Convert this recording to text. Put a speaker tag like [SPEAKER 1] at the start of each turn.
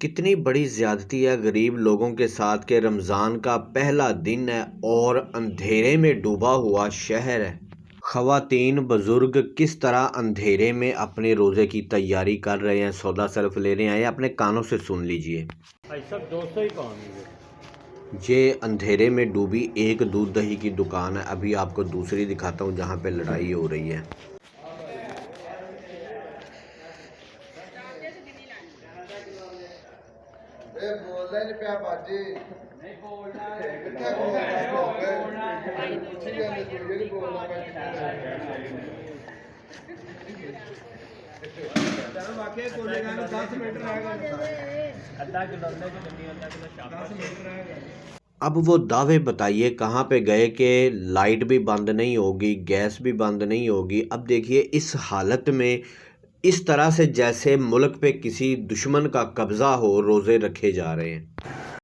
[SPEAKER 1] कितनी बड़ी ज़्यादती है गरीब लोगों के साथ कि रमज़ान का पहला दिन है और अंधेरे में डूबा हुआ शहर है। ख़वातीन बुज़ुर्ग किस तरह अंधेरे में अपने रोज़े की तैयारी कर रहे हैं, सौदा सर्फ ले रहे हैं, या अपने कानों से सुन लीजिए।
[SPEAKER 2] सब 200 ही पाऊंगे।
[SPEAKER 1] ये अंधेरे में डूबी एक दूध दही की दुकान है। अभी आपको दूसरी दिखाता हूँ जहाँ पे लड़ाई हो रही है। अब वो दावे बताइए कहाँ पे गए कि लाइट भी बंद नहीं होगी, गैस भी बंद नहीं होगी। अब देखिए इस हालत में इस तरह से जैसे मुल्क पे किसी दुश्मन का कब्ज़ा हो, रोज़े रखे जा रहे हैं।